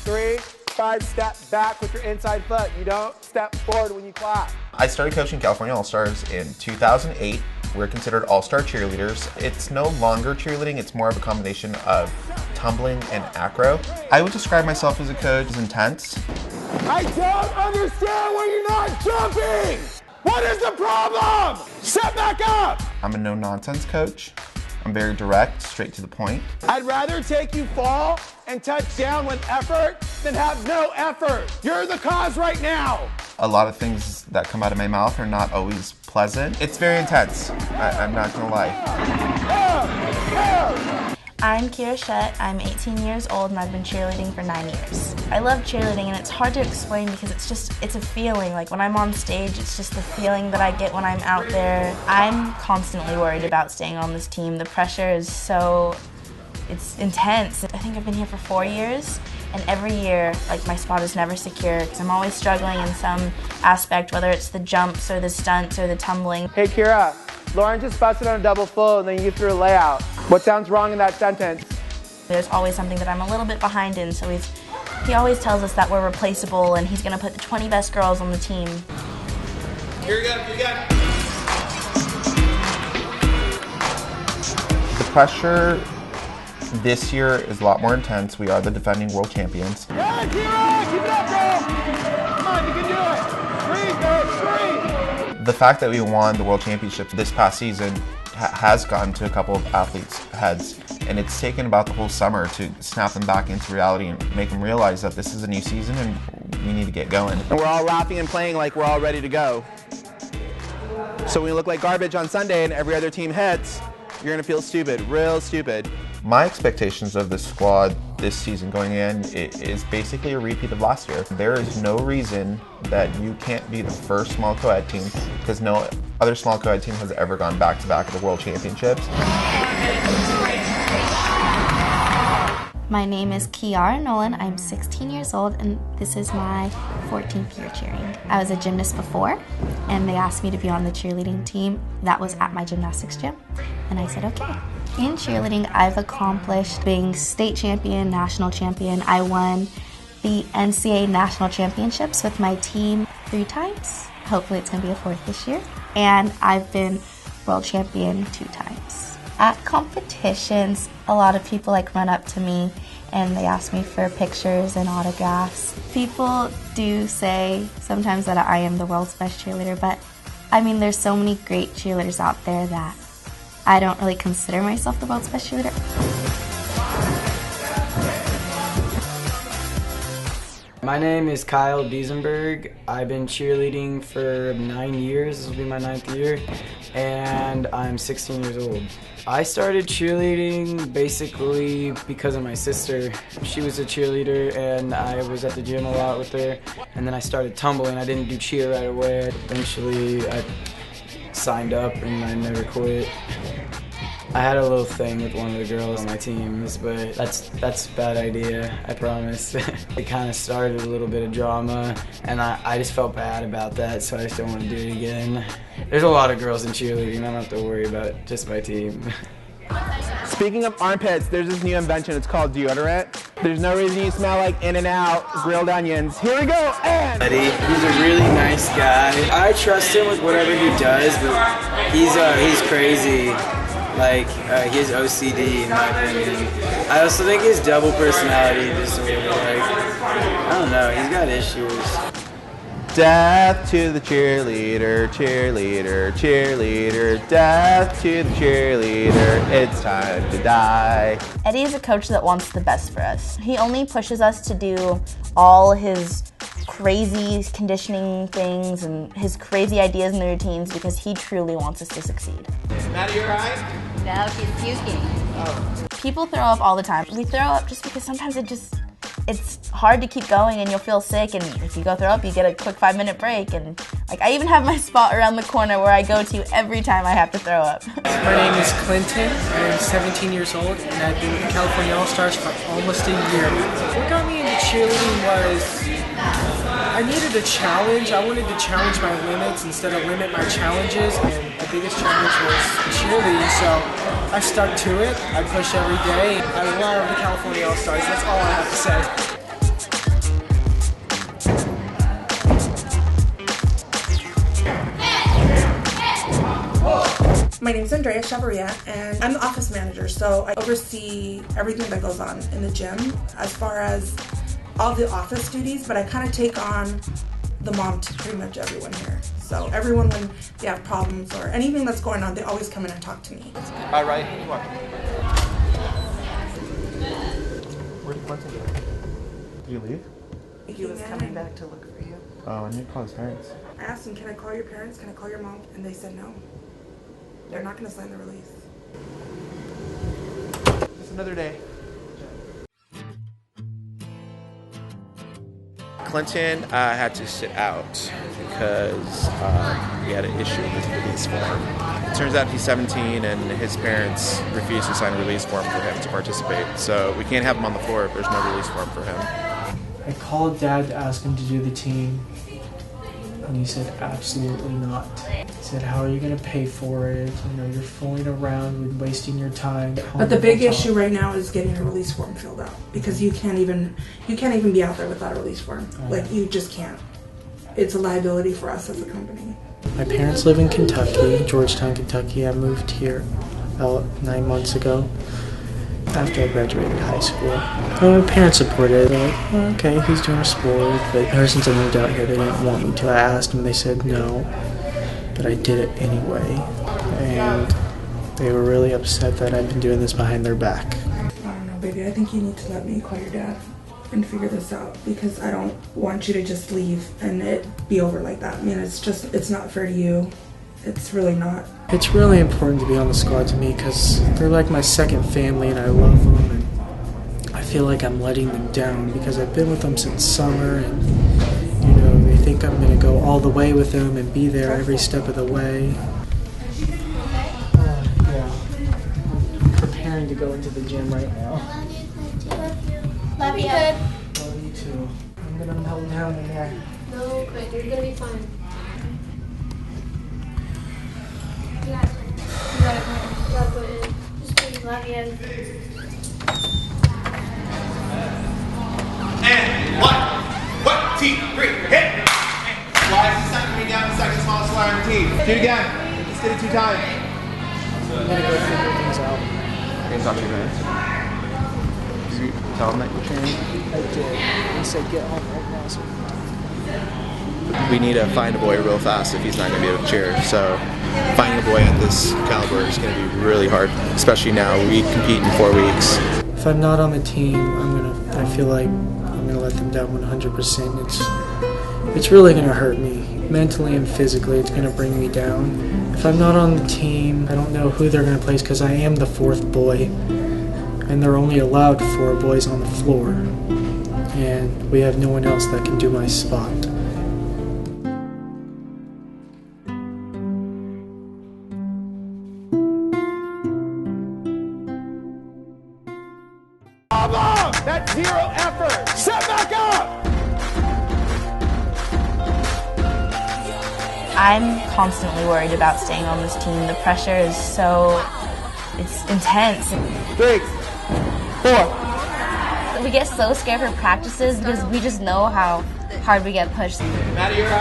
3, 5, step back with your inside foot. You don't step forward when you clap. I started coaching California All-Stars in 2008. We're considered all-star cheerleaders. It's no longer cheerleading, it's more of a combination of tumbling and acro. I would describe myself as a coach as intense. I don't understand why you're not jumping! What is the problem? Step back up! I'm a no-nonsense coach. I'm very direct, straight to the point. I'd rather take you fall and touch down with effort than have no effort. You're the cause right now. A lot of things that come out of my mouth are not always pleasant. It's very intense, I'm not gonna lie. I'm Kiara. I'm 18 years old and I've been cheerleading for 9 years. I love cheerleading and it's hard to explain because it's a feeling. Like when I'm on stage, it's just the feeling that I get when I'm out there. I'm constantly worried about staying on this team. The pressure is it's intense. I think I've been here for 4 years and every year, like my spot is never secure because I'm always struggling in some aspect, whether it's the jumps or the stunts or the tumbling. Hey Kiara, Lauren just busted on a double full and then you threw a layout. What sounds wrong in that sentence? There's always something that I'm a little bit behind in, so he always tells us that we're replaceable and he's gonna put the 20 best girls on the team. Here we go, here we go. The pressure this year is a lot more intense. We are the defending world champions. Yeah, Kiara, keep it up, girl! Come on, you can do it! Breathe, babe, breathe! The fact that we won the world championship this past season has gotten to a couple of athletes' heads, and it's taken about the whole summer to snap them back into reality and make them realize that this is a new season and we need to get going. And we're all laughing and playing like we're all ready to go. So when we look like garbage on Sunday and every other team hits, you're gonna feel stupid, real stupid. My expectations of the squad this season going in is basically a repeat of last year. There is no reason that you can't be the first small co-ed team because no other small co-ed team has ever gone back-to-back at the World Championships. My name is Kiara Nolan. I'm 16 years old and this is my 14th year cheering. I was a gymnast before and they asked me to be on the cheerleading team. That was at my gymnastics gym and I said okay. In cheerleading, I've accomplished being state champion, national champion. I won the NCAA national championships with my team 3 times. Hopefully it's gonna be a 4th this year. And I've been world champion 2 times. At competitions, a lot of people run up to me and they ask me for pictures and autographs. People do say sometimes that I am the world's best cheerleader, but I mean, there's so many great cheerleaders out there that I don't really consider myself the world's best cheerleader. My name is Kyle Biesenberg. I've been cheerleading for 9 years. This will be my 9th year, and I'm 16 years old. I started cheerleading basically because of my sister. She was a cheerleader, and I was at the gym a lot with her, and then I started tumbling. I didn't do cheer right away. Eventually, I signed up, and I never quit. I had a little thing with one of the girls on my teams, but that's a bad idea, I promise. It kind of started a little bit of drama, and I just felt bad about that, so I just don't want to do it again. There's a lot of girls in cheerleading, I don't have to worry about just my team. Speaking of armpits, there's this new invention, it's called deodorant. There's no reason you smell like In-N-Out grilled onions. Here we go, and... He's a really nice guy. I trust him with whatever he does, but he's crazy. He has OCD in my opinion. I also think his double personality disorder, I don't know, he's got issues. Death to the cheerleader, cheerleader, cheerleader. Death to the cheerleader, it's time to die. Eddie is a coach that wants the best for us. He only pushes us to do all his crazy conditioning things and his crazy ideas and routines because he truly wants us to succeed. Maddie, you alright? No, she's puking. Oh. People throw up all the time. We throw up just because sometimes it's hard to keep going and you'll feel sick, and if you go throw up, you get a quick 5-minute break. And I even have my spot around the corner where I go to every time I have to throw up. My name is Clinton. I'm 17 years old and I've been in California All-Stars for almost a year. What got me into cheerleading was I needed a challenge. I wanted to challenge my limits instead of limit my challenges, and the biggest challenge was cheerleading, so I stuck to it. I push every day. I love the California All-Stars. That's all I have to say. My name is Andrea Chavarria, and I'm the office manager, so I oversee everything that goes on in the gym as far as all the office duties, but I kind of take on the mom to pretty much everyone here. So everyone, when they have problems or anything that's going on, they always come in and talk to me. All right, you want? Where did Clinton go? Did you leave? He was coming back to look for you. Oh, I need to call his parents. I asked him, can I call your parents? Can I call your mom? And they said no. They're not going to sign the release. It's another day. Clinton had to sit out because he had an issue with the release form. It turns out he's 17 and his parents refused to sign a release form for him to participate. So we can't have him on the floor if there's no release form for him. I called Dad to ask him to do the team, and he said absolutely not. He said, how are you going to pay for it? You know, you're fooling around and wasting your time. But the big issue right now is getting a release form filled out, because you can't even be out there without a release form. Like, you just can't. It's a liability for us as a company. My parents live in Kentucky, Georgetown, Kentucky. I moved here about 9 months ago after I graduated high school. My parents supported it. They're like, oh, okay, he's doing a sport. But ever since I moved out here, they didn't want me to. I asked them, they said no. But I did it anyway. And they were really upset that I've been doing this behind their back. I don't know, baby. I think you need to let me call your dad and figure this out, because I don't want you to just leave and it be over like that. I mean, it's not fair to you. It's really not. It's really important to be on the squad to me because they're like my second family and I love them, and I feel like I'm letting them down because I've been with them since summer, and you know, they think I'm going to go all the way with them and be there every step of the way. Yeah, I'm preparing to go into the gym right now. Love you. Love you too. I'm going to melt down in there. No, but you're going to be fine. You gotta put it in. Just please, love you. And 1, 2, 3, hit! Why is the second coming down the second smallest flyer on the team? Do it again. Just did it 2 times. I'm going to go figure things out. Can you talk to your parents? Did you tell them that you're training? I did. He said get home right now. So we need to find a boy real fast if he's not going to be able to cheer. So finding a boy at this caliber is going to be really hard, especially now. We compete in 4 weeks. if I'm not on the team, I feel like I'm gonna let them down 100%. It's really gonna hurt me mentally and physically. It's gonna bring me down. If I'm not on the team, I don't know who they're gonna place because I am the 4th boy, and they're only allowed 4 boys on the floor, and we have no one else that can do my spot. That's 0 effort. Set back up. I'm constantly worried about staying on this team. The pressure is it's intense. 3, 4. We get so scared for practices because we just know how hard we get pushed. Maddie, you're out.